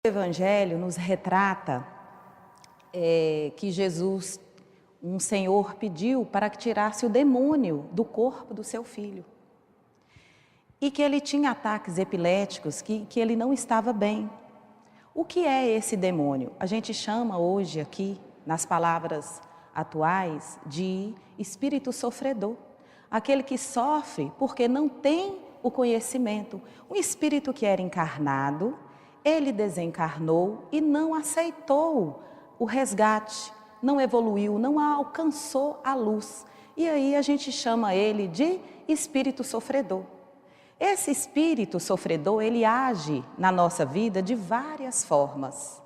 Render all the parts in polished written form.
O Evangelho nos retrata que Jesus, um Senhor, pediu para que tirasse o demônio do corpo do seu filho. E que ele tinha ataques epiléticos, que ele não estava bem. O que é esse demônio? A gente chama hoje aqui, nas palavras atuais, de espírito sofredor. Aquele que sofre porque não tem o conhecimento. Um espírito que era encarnado, ele desencarnou e não aceitou o resgate, não evoluiu, não alcançou a luz. E aí a gente chama ele de espírito sofredor. Esse espírito sofredor, ele age na nossa vida de várias formas.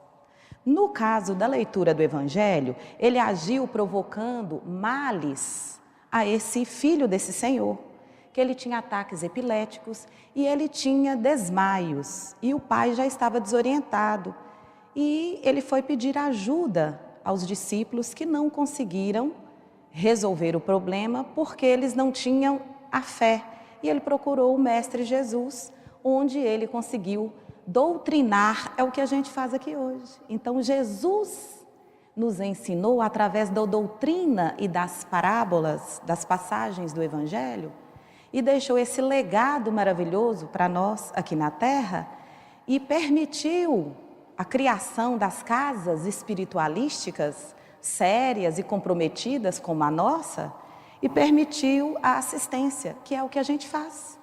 No caso da leitura do Evangelho, ele agiu provocando males a esse filho desse Senhor, que ele tinha ataques epiléticos e ele tinha desmaios, e o pai já estava desorientado. E ele foi pedir ajuda aos discípulos que não conseguiram resolver o problema porque eles não tinham a fé. E ele procurou o Mestre Jesus, onde ele conseguiu doutrinar, é o que a gente faz aqui hoje. Então Jesus nos ensinou através da doutrina e das parábolas, das passagens do Evangelho, e deixou esse legado maravilhoso para nós aqui na Terra, e permitiu a criação das casas espiritualísticas sérias e comprometidas como a nossa, e permitiu a assistência, que é o que a gente faz.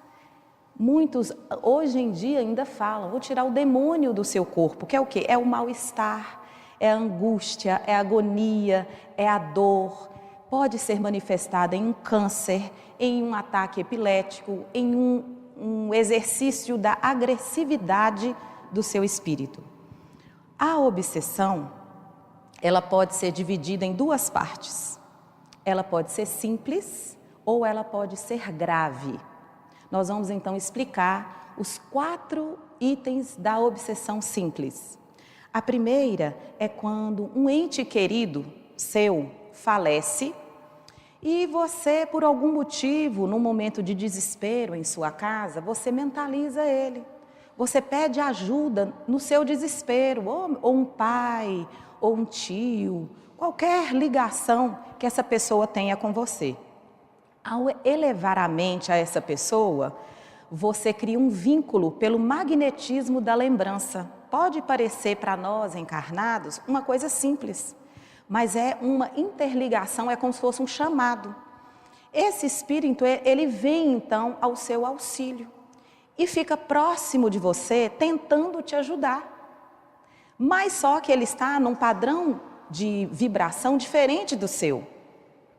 Muitos hoje em dia ainda falam, vou tirar o demônio do seu corpo, que é o quê? É o mal-estar, é a angústia, é a agonia, é a dor. Pode ser manifestada em um câncer, em um ataque epilético, em um exercício da agressividade do seu espírito. A obsessão, ela pode ser dividida em duas partes. Ela pode ser simples ou ela pode ser grave. Nós vamos então explicar os 4 itens da obsessão simples. A primeira é quando um ente querido seu falece e você, por algum motivo, num momento de desespero em sua casa, você mentaliza ele. Você pede ajuda no seu desespero, ou um pai, ou um tio, qualquer ligação que essa pessoa tenha com você. Ao elevar a mente a essa pessoa, você cria um vínculo pelo magnetismo da lembrança. Pode parecer para nós encarnados uma coisa simples, mas é uma interligação, é como se fosse um chamado. Esse espírito, ele vem então ao seu auxílio e fica próximo de você, tentando te ajudar. Mas só que ele está num padrão de vibração diferente do seu,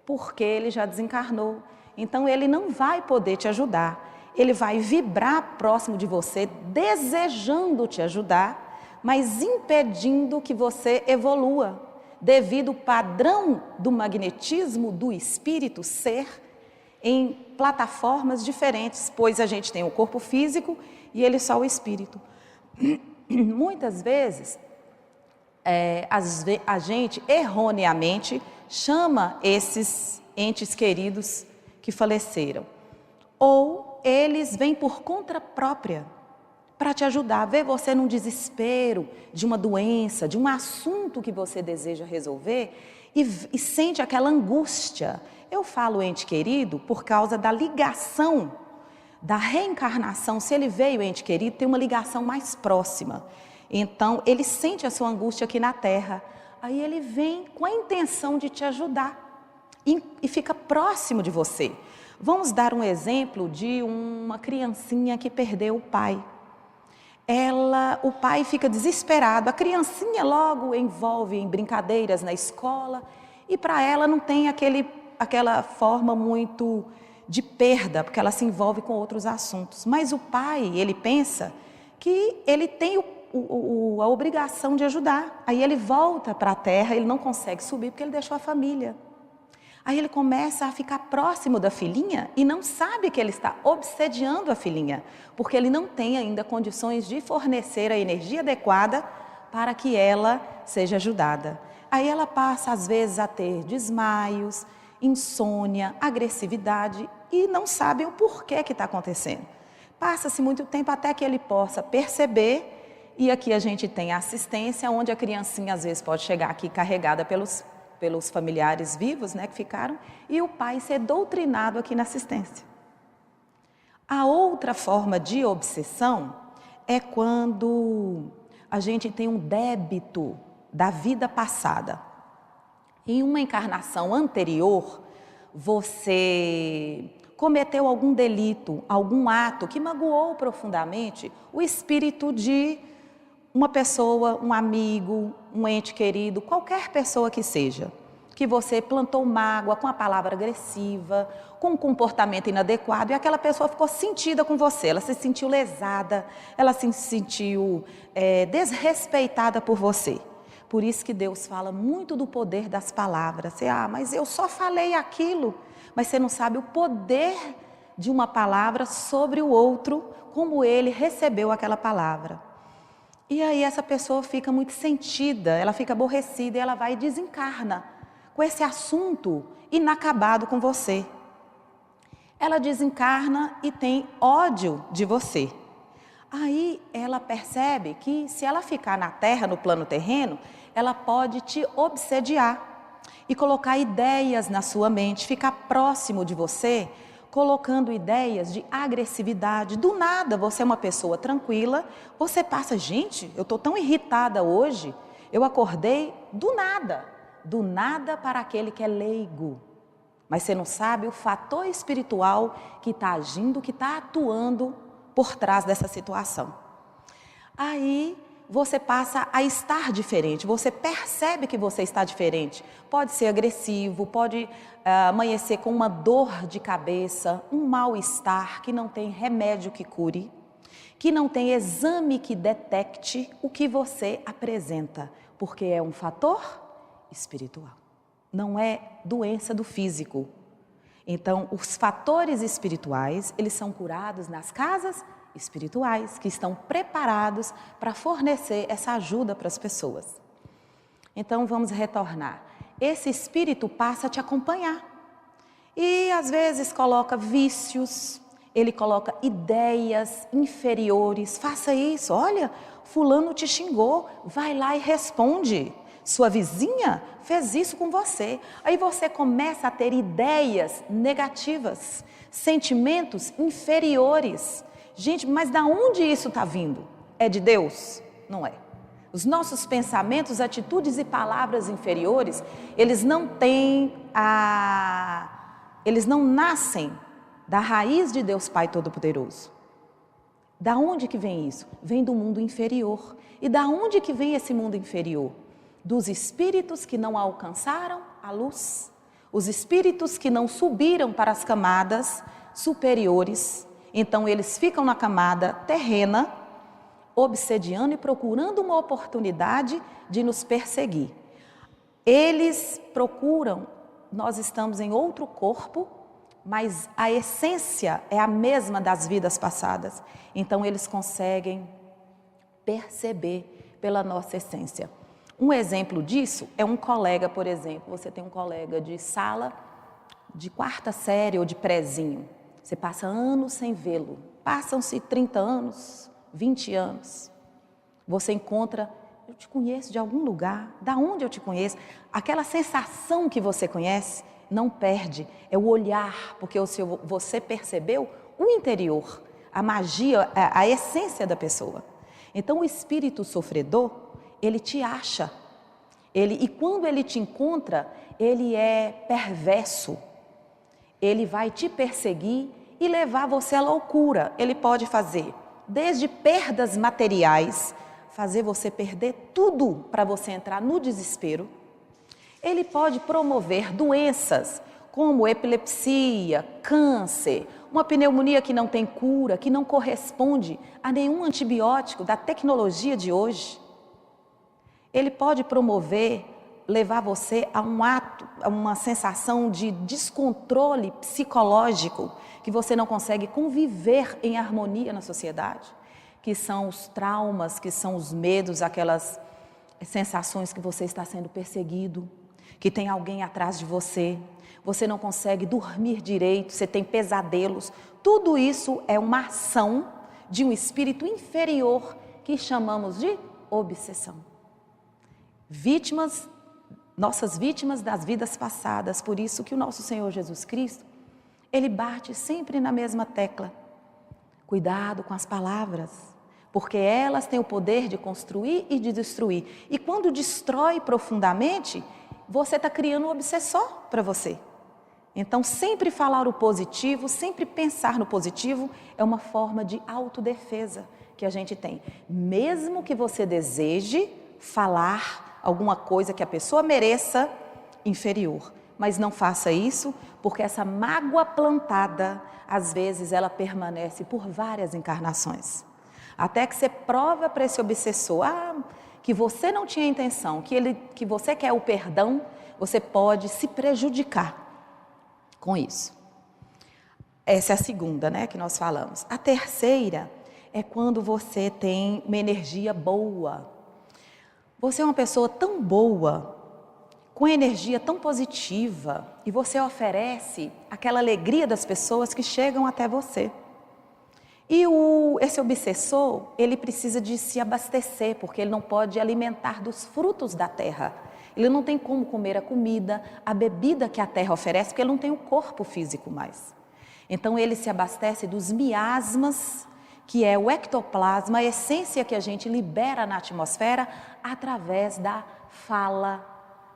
porque ele já desencarnou. Então ele não vai poder te ajudar. Ele vai vibrar próximo de você, desejando te ajudar, mas impedindo que você evolua, devido ao padrão do magnetismo do espírito ser em plataformas diferentes, pois a gente tem o corpo físico e ele só o espírito. Muitas vezes, a gente erroneamente chama esses entes queridos que faleceram, ou eles vêm por conta própria para te ajudar, ver você num desespero de uma doença, de um assunto que você deseja resolver e sente aquela angústia. Eu falo ente querido por causa da ligação, da reencarnação. Se ele veio ente querido, tem uma ligação mais próxima. Então, ele sente a sua angústia aqui na Terra. Aí ele vem com a intenção de te ajudar e fica próximo de você. Vamos dar um exemplo de uma criancinha que perdeu o pai. O pai fica desesperado, a criancinha logo envolve em brincadeiras na escola e para ela não tem aquela forma muito de perda, porque ela se envolve com outros assuntos. Mas o pai, ele pensa que ele tem a obrigação de ajudar. Aí ele volta para a terra, ele não consegue subir porque ele deixou a família. Aí ele começa a ficar próximo da filhinha e não sabe que ele está obsediando a filhinha, porque ele não tem ainda condições de fornecer a energia adequada para que ela seja ajudada. Aí ela passa às vezes a ter desmaios, insônia, agressividade e não sabe o porquê que está acontecendo. Passa-se muito tempo até que ele possa perceber E aqui a gente tem a assistência, onde a criancinha às vezes pode chegar aqui carregada pelos familiares vivos, né, que ficaram, e o pai ser doutrinado aqui na assistência. A outra forma de obsessão é quando a gente tem um débito da vida passada. Em uma encarnação anterior, você cometeu algum delito, algum ato que magoou profundamente o espírito de uma pessoa, um amigo, um ente querido, qualquer pessoa que seja, que você plantou mágoa com a palavra agressiva, com um comportamento inadequado, e aquela pessoa ficou sentida com você, ela se sentiu lesada, ela se sentiu desrespeitada por você. Por isso que Deus fala muito do poder das palavras. Você, mas eu só falei aquilo, mas você não sabe o poder de uma palavra sobre o outro, como ele recebeu aquela palavra. E aí essa pessoa fica muito sentida, ela fica aborrecida e ela vai e desencarna com esse assunto inacabado com você. Ela desencarna e tem ódio de você. Aí ela percebe que se ela ficar na terra, no plano terreno, ela pode te obsediar e colocar ideias na sua mente, ficar próximo de você, colocando ideias de agressividade. Do nada, você é uma pessoa tranquila, você passa, gente, eu estou tão irritada hoje, eu acordei do nada para aquele que é leigo. Mas você não sabe o fator espiritual que está agindo, que está atuando por trás dessa situação. Aí você passa a estar diferente, você percebe que você está diferente. Pode ser agressivo, pode amanhecer com uma dor de cabeça, um mal-estar que não tem remédio que cure, que não tem exame que detecte o que você apresenta, porque é um fator espiritual, não é doença do físico. Então, os fatores espirituais, eles são curados nas casas espirituais, que estão preparados para fornecer essa ajuda para as pessoas. Então, vamos retornar. Esse espírito passa a te acompanhar. E, às vezes, coloca vícios, ele coloca ideias inferiores. Faça isso, olha, fulano te xingou, vai lá e responde. Sua vizinha fez isso com você. Aí você começa a ter ideias negativas, sentimentos inferiores. Gente, mas da onde isso está vindo? É de Deus? Não é. Os nossos pensamentos, atitudes e palavras inferiores, eles não nascem da raiz de Deus Pai Todo-Poderoso. Da onde que vem isso? Vem do mundo inferior. E da onde que vem esse mundo inferior? Dos espíritos que não alcançaram a luz, os espíritos que não subiram para as camadas superiores. Então eles ficam na camada terrena, obsediando e procurando uma oportunidade de nos perseguir. Eles procuram, nós estamos em outro corpo, mas a essência é a mesma das vidas passadas. Então eles conseguem perceber pela nossa essência. Um exemplo disso é um colega, por exemplo, você tem um colega de sala, de quarta série ou de prezinho. Você passa anos sem vê-lo, passam-se 30 anos, 20 anos. Você encontra, eu te conheço de algum lugar, da onde eu te conheço? Aquela sensação que você conhece, não perde, é o olhar, porque você percebeu o interior, a magia, a essência da pessoa. Então o espírito sofredor, ele te acha, e quando ele te encontra, ele é perverso, ele vai te perseguir e levar você à loucura. Ele pode fazer desde perdas materiais, fazer você perder tudo para você entrar no desespero. Ele pode promover doenças como epilepsia, câncer, uma pneumonia que não tem cura, que não corresponde a nenhum antibiótico da tecnologia de hoje. Ele pode promover, levar você a um ato, a uma sensação de descontrole psicológico, que você não consegue conviver em harmonia na sociedade, que são os traumas, que são os medos, aquelas sensações que você está sendo perseguido, que tem alguém atrás de você, você não consegue dormir direito, você tem pesadelos. Tudo isso é uma ação de um espírito inferior que chamamos de obsessão. Nossas vítimas das vidas passadas, por isso que o nosso Senhor Jesus Cristo, Ele bate sempre na mesma tecla. Cuidado com as palavras, porque elas têm o poder de construir e de destruir. E quando destrói profundamente, você está criando um obsessor para você. Então, sempre falar o positivo, sempre pensar no positivo, é uma forma de autodefesa que a gente tem. Mesmo que você deseje falar alguma coisa que a pessoa mereça inferior. Mas não faça isso, porque essa mágoa plantada, às vezes, ela permanece por várias encarnações. Até que você prova para esse obsessor que você não tinha intenção, que você quer o perdão, você pode se prejudicar com isso. Essa é a segunda, né, que nós falamos. A terceira é quando você tem uma energia boa. Você é uma pessoa tão boa, com energia tão positiva, e você oferece aquela alegria das pessoas que chegam até você. E esse obsessor, ele precisa de se abastecer, porque ele não pode alimentar dos frutos da terra. Ele não tem como comer a comida, a bebida que a terra oferece, porque ele não tem o corpo físico mais. Então ele se abastece dos miasmas, que é o ectoplasma, a essência que a gente libera na atmosfera através da fala,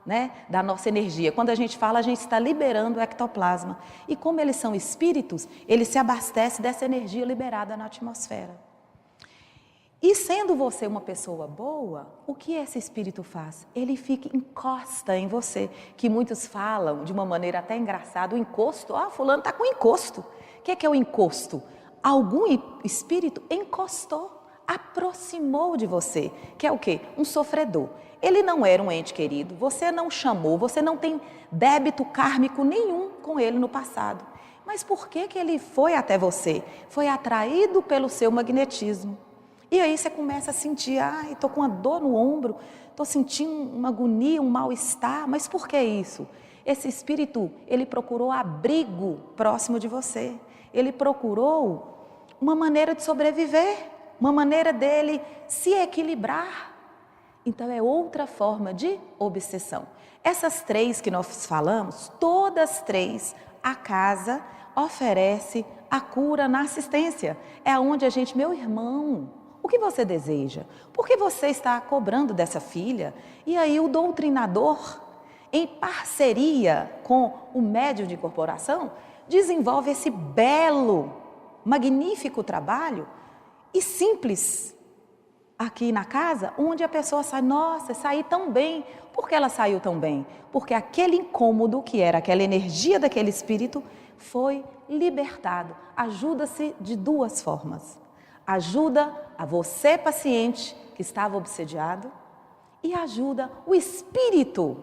né, da nossa energia. Quando a gente fala, a gente está liberando o ectoplasma. E como eles são espíritos, ele se abastece dessa energia liberada na atmosfera. E sendo você uma pessoa boa, o que esse espírito faz? Ele encosta em você, que muitos falam de uma maneira até engraçada, o encosto, fulano está com encosto. O que é o encosto? Algum espírito encostou, aproximou de você, que é o quê? Um sofredor. Ele não era um ente querido, você não chamou, você não tem débito kármico nenhum com ele no passado. Mas por que ele foi até você? Foi atraído pelo seu magnetismo. E aí você começa a sentir, estou com uma dor no ombro, estou sentindo uma agonia, um mal-estar, mas por que isso? Esse espírito, ele procurou abrigo próximo de você, ele procurou uma maneira de sobreviver, uma maneira dele se equilibrar. Então é outra forma de obsessão. Essas três que nós falamos, todas três, a casa oferece a cura na assistência. É onde a gente, meu irmão, o que você deseja? Por que você está cobrando dessa filha? E aí o doutrinador, em parceria com o médium de incorporação, desenvolve esse belo, magnífico trabalho e simples aqui na casa, onde a pessoa sai, nossa, saí tão bem. Por que ela saiu tão bem? Porque aquele incômodo que era aquela energia daquele espírito foi libertado. Ajuda-se de duas formas. Ajuda a você, paciente, que estava obsediado, e ajuda o espírito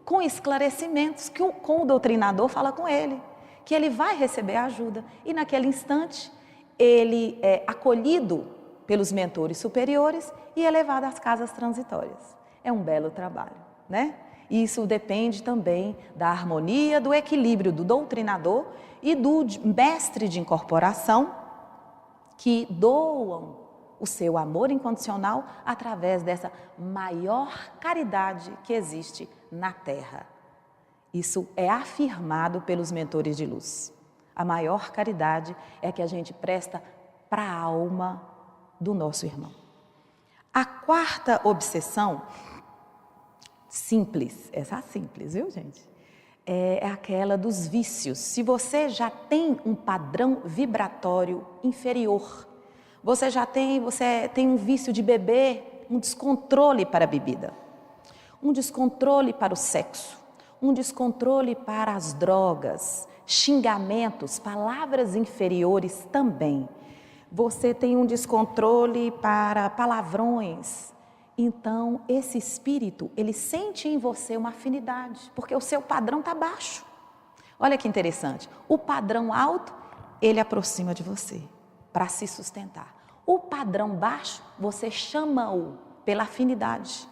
com esclarecimentos que com o doutrinador fala com ele, que ele vai receber ajuda. E naquele instante, ele é acolhido pelos mentores superiores e é levado às casas transitórias. É um belo trabalho, né? E isso depende também da harmonia, do equilíbrio do doutrinador e do mestre de incorporação, que doam o seu amor incondicional através dessa maior caridade que existe na Terra. Isso é afirmado pelos mentores de luz. A maior caridade é que a gente presta para a alma do nosso irmão. A quarta obsessão, simples, essa simples, viu, gente? É aquela dos vícios. Se você já tem um padrão vibratório inferior, você tem um vício de beber, um descontrole para a bebida, um descontrole para o sexo, um descontrole para as drogas, xingamentos, palavras inferiores também. Você tem um descontrole para palavrões. Então, esse espírito, ele sente em você uma afinidade, porque o seu padrão está baixo. Olha que interessante, o padrão alto, ele aproxima de você para se sustentar. O padrão baixo, você chama-o pela afinidade.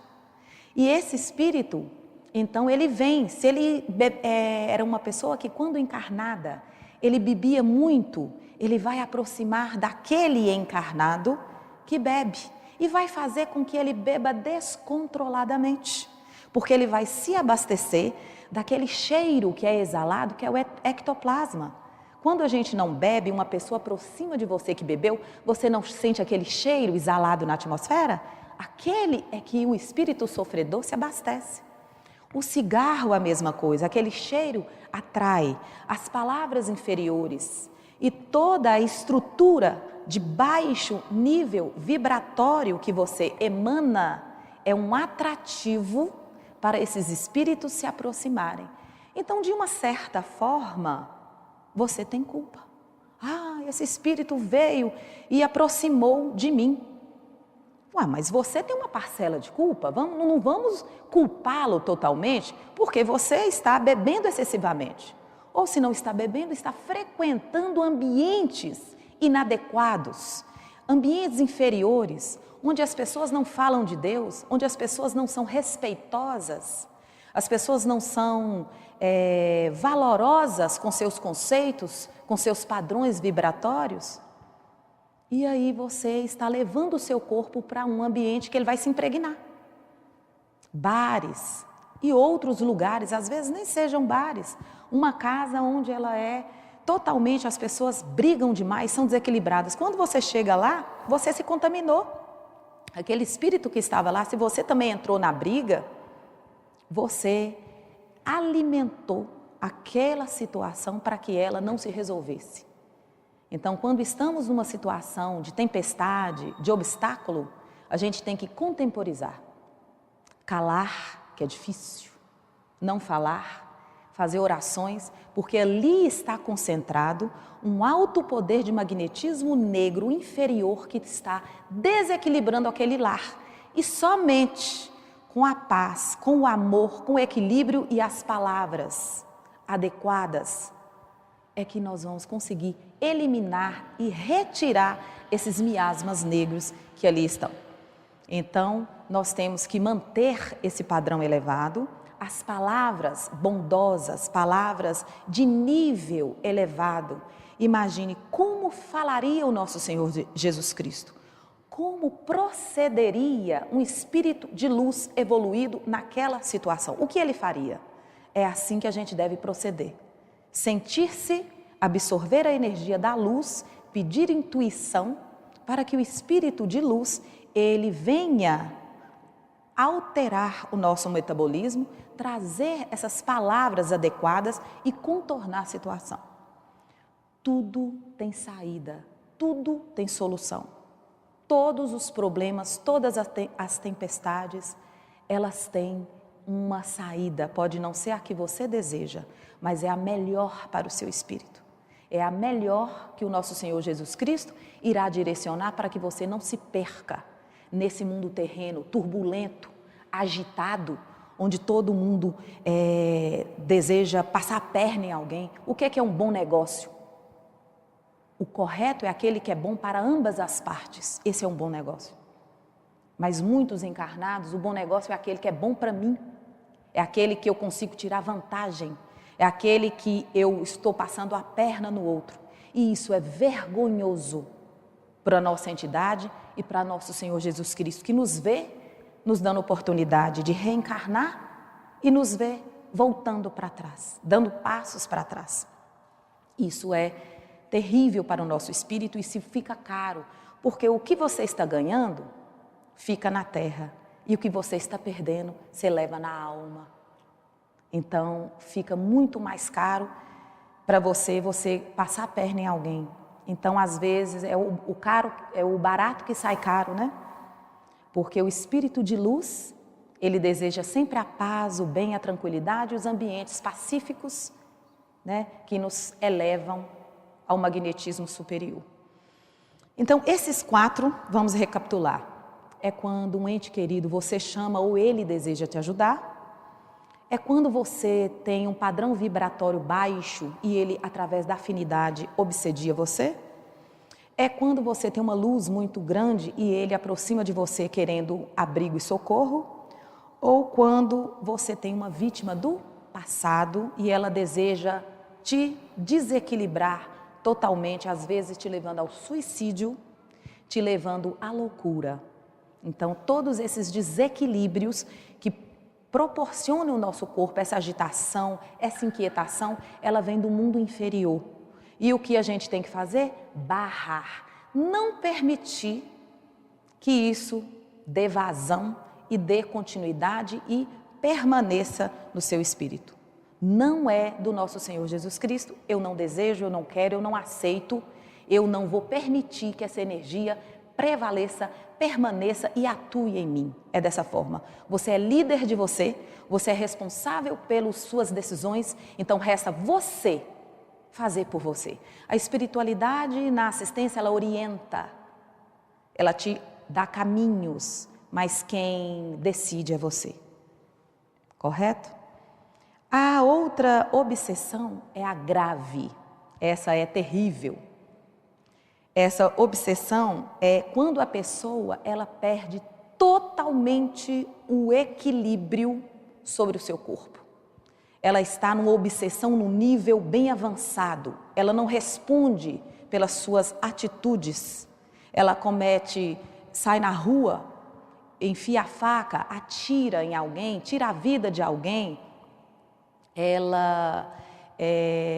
E esse espírito, então, ele vem, se ele era uma pessoa que quando encarnada, ele bebia muito, ele vai aproximar daquele encarnado que bebe. e vai fazer com que ele beba descontroladamente, porque ele vai se abastecer daquele cheiro que é exalado, que é o ectoplasma. Quando a gente não bebe, uma pessoa aproxima de você que bebeu, você não sente aquele cheiro exalado na atmosfera? Aquele é que o espírito sofredor se abastece. O cigarro, a mesma coisa, aquele cheiro atrai as palavras inferiores e toda a estrutura de baixo nível vibratório que você emana é um atrativo para esses espíritos se aproximarem. Então, de uma certa forma, você tem culpa. Ah, esse espírito veio e aproximou de mim. Ué, mas você tem uma parcela de culpa, não vamos culpá-lo totalmente, porque você está bebendo excessivamente. Ou se não está bebendo, está frequentando ambientes inadequados, ambientes inferiores, onde as pessoas não falam de Deus, onde as pessoas não são respeitosas, as pessoas não são valorosas com seus conceitos, com seus padrões vibratórios. E aí você está levando o seu corpo para um ambiente que ele vai se impregnar. Bares e outros lugares, às vezes nem sejam bares, uma casa onde ela é totalmente, as pessoas brigam demais, são desequilibradas. Quando você chega lá, você se contaminou. Aquele espírito que estava lá, se você também entrou na briga, você alimentou aquela situação para que ela não se resolvesse. Então, quando estamos numa situação de tempestade, de obstáculo, a gente tem que contemporizar. Calar, que é difícil, não falar, fazer orações, porque ali está concentrado um alto poder de magnetismo negro inferior que está desequilibrando aquele lar. E somente com a paz, com o amor, com o equilíbrio e as palavras adequadas é que nós vamos conseguir eliminar e retirar esses miasmas negros que ali estão. Então, nós temos que manter esse padrão elevado, as palavras bondosas, palavras de nível elevado. Imagine como falaria o nosso Senhor Jesus Cristo, como procederia um espírito de luz evoluído naquela situação. O que ele faria? É assim que a gente deve proceder. Sentir-se, absorver a energia da luz, pedir intuição para que o espírito de luz, ele venha alterar o nosso metabolismo, trazer essas palavras adequadas e contornar a situação. Tudo tem saída, tudo tem solução. Todos os problemas, todas as tempestades, elas têm uma saída, pode não ser a que você deseja, mas é a melhor para o seu espírito. É a melhor que o nosso Senhor Jesus Cristo irá direcionar para que você não se perca nesse mundo terreno, turbulento, agitado, onde todo mundo deseja passar a perna em alguém. O que é um bom negócio? O correto é aquele que é bom para ambas as partes. Esse é um bom negócio. Mas muitos encarnados, o bom negócio é aquele que é bom para mim. É aquele que eu consigo tirar vantagem. É aquele que eu estou passando a perna no outro. E isso é vergonhoso para a nossa entidade e para nosso Senhor Jesus Cristo, que nos vê, nos dando oportunidade de reencarnar e nos vê voltando para trás, dando passos para trás. Isso é terrível para o nosso espírito e se fica caro, porque o que você está ganhando fica na terra e o que você está perdendo você leva na alma. Então, fica muito mais caro para você passar a perna em alguém. Então, às vezes, é o barato que sai caro, né? Porque o espírito de luz, ele deseja sempre a paz, o bem, a tranquilidade, os ambientes pacíficos, né? Que nos elevam ao magnetismo superior. Então, esses 4, vamos recapitular. É quando um ente querido você chama ou ele deseja te ajudar. É quando você tem um padrão vibratório baixo e ele, através da afinidade, obsedia você. É quando você tem uma luz muito grande e ele aproxima de você querendo abrigo e socorro. Ou quando você tem uma vítima do passado e ela deseja te desequilibrar totalmente, às vezes te levando ao suicídio, te levando à loucura. Então, todos esses desequilíbrios que proporcionam ao nosso corpo, essa agitação, essa inquietação, ela vem do mundo inferior. E o que a gente tem que fazer? Barrar, não permitir que isso dê vazão e dê continuidade e permaneça no seu espírito. Não é do nosso Senhor Jesus Cristo, eu não desejo, eu não quero, eu não aceito, eu não vou permitir que essa energia prevaleça, permaneça e atue em mim. É dessa forma. Você é líder de você é responsável pelas suas decisões, então resta você fazer por você. A espiritualidade na assistência, ela orienta, ela te dá caminhos, mas quem decide é você. Correto? A outra obsessão é a grave. Essa é terrível. Essa obsessão é quando a pessoa ela perde totalmente o equilíbrio sobre o seu corpo. Ela está numa obsessão num nível bem avançado. Ela não responde pelas suas atitudes. Ela sai na rua, enfia a faca, atira em alguém, tira a vida de alguém.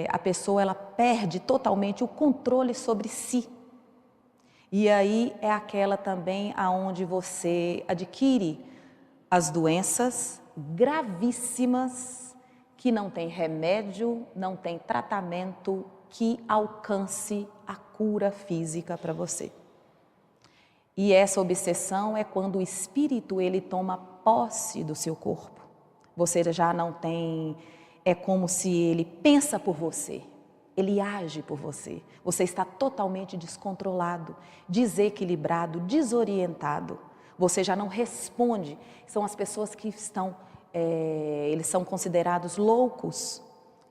A pessoa ela perde totalmente o controle sobre si. E aí é aquela também aonde você adquire as doenças gravíssimas que não tem remédio, não tem tratamento que alcance a cura física para você. E essa obsessão é quando o espírito ele toma posse do seu corpo. Você já não tem, é como se ele pensa por você. Ele age por você. Você está totalmente descontrolado, desequilibrado, desorientado. Você já não responde. São as pessoas que eles são considerados loucos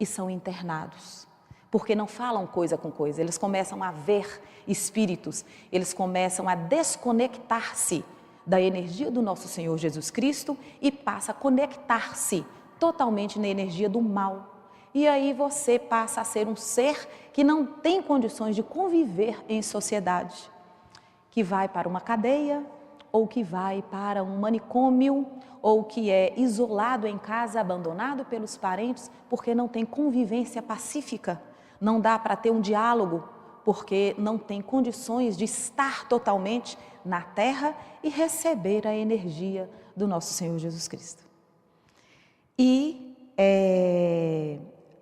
e são internados. Porque não falam coisa com coisa. Eles começam a ver espíritos. Eles começam a desconectar-se da energia do nosso Senhor Jesus Cristo e passa a conectar-se totalmente na energia do mal. E aí você passa a ser um ser que não tem condições de conviver em sociedade, que vai para uma cadeia, ou que vai para um manicômio, ou que é isolado em casa, abandonado pelos parentes, porque não tem convivência pacífica, não dá para ter um diálogo, porque não tem condições de estar totalmente na terra e receber a energia do nosso Senhor Jesus Cristo. E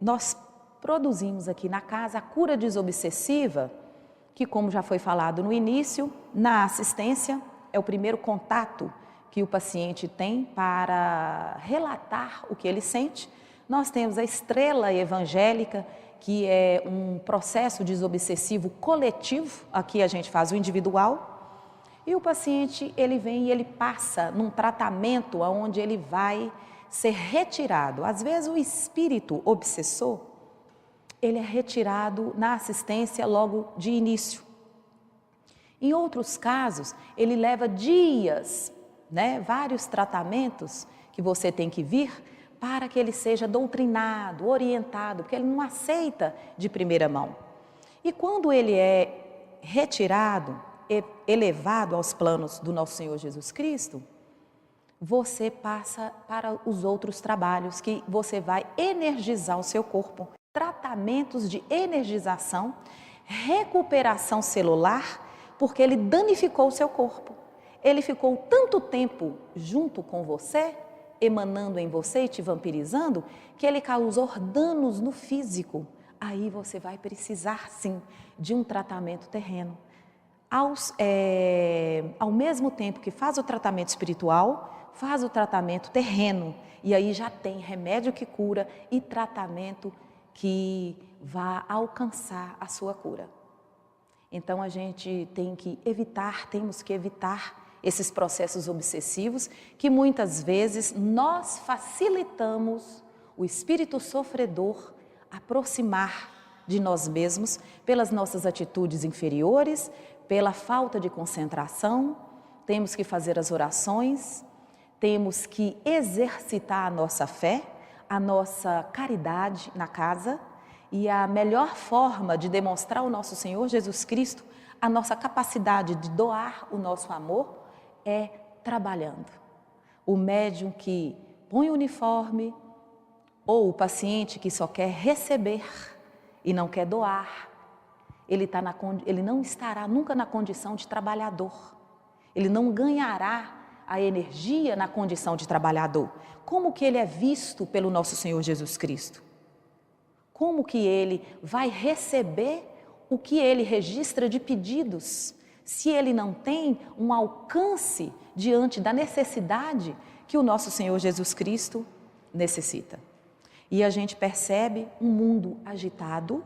nós produzimos aqui na casa a cura desobsessiva, que como já foi falado no início, na assistência é o primeiro contato que o paciente tem para relatar o que ele sente. Nós temos a estrela evangélica, que é um processo desobsessivo coletivo, aqui a gente faz o individual, e o paciente ele vem e ele passa num tratamento onde ele vai ser retirado. Às vezes o espírito obsessor, ele é retirado na assistência logo de início. Em outros casos, ele leva dias, vários tratamentos que você tem que vir para que ele seja doutrinado, orientado, porque ele não aceita de primeira mão. E quando ele é retirado, elevado aos planos do nosso Senhor Jesus Cristo, você passa para os outros trabalhos que você vai energizar o seu corpo. Tratamentos de energização, recuperação celular, porque ele danificou o seu corpo. Ele ficou tanto tempo junto com você, emanando em você e te vampirizando, que ele causou danos no físico. Aí você vai precisar sim de um tratamento terreno. Ao mesmo tempo que faz o tratamento espiritual, faz o tratamento terreno, e aí já tem remédio que cura e tratamento que vai alcançar a sua cura. Então a gente temos que evitar esses processos obsessivos que muitas vezes nós facilitamos o espírito sofredor aproximar de nós mesmos pelas nossas atitudes inferiores, pela falta de concentração. Temos que fazer as orações, temos que exercitar a nossa fé, a nossa caridade na casa, e a melhor forma de demonstrar ao nosso Senhor Jesus Cristo a nossa capacidade de doar o nosso amor é trabalhando. O médium que põe o uniforme ou o paciente que só quer receber e não quer doar, ele não estará nunca na condição de trabalhador. Ele não ganhará a energia na condição de trabalhador. Como que ele é visto pelo nosso Senhor Jesus Cristo? Como que ele vai receber o que ele registra de pedidos, se ele não tem um alcance diante da necessidade que o nosso Senhor Jesus Cristo necessita? E a gente percebe um mundo agitado,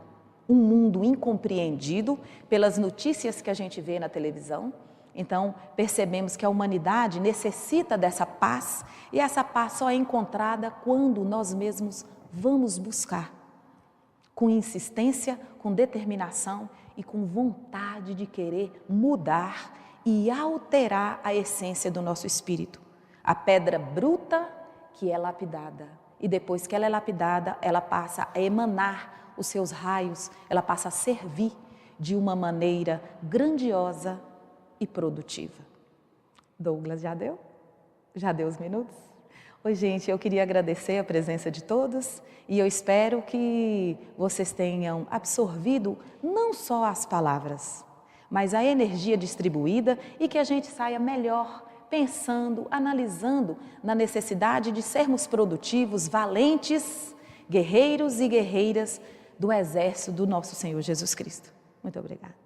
um mundo incompreendido pelas notícias que a gente vê na televisão. Então, percebemos que a humanidade necessita dessa paz, e essa paz só é encontrada quando nós mesmos vamos buscar, com insistência, com determinação e com vontade de querer mudar e alterar a essência do nosso espírito. A pedra bruta que é lapidada, e depois que ela é lapidada, ela passa a emanar os seus raios, ela passa a servir de uma maneira grandiosa e produtiva. Douglas, já deu? Já deu os minutos? Oi, gente, eu queria agradecer a presença de todos e eu espero que vocês tenham absorvido não só as palavras, mas a energia distribuída, e que a gente saia melhor pensando, analisando na necessidade de sermos produtivos, valentes, guerreiros e guerreiras do exército do nosso Senhor Jesus Cristo. Muito obrigada.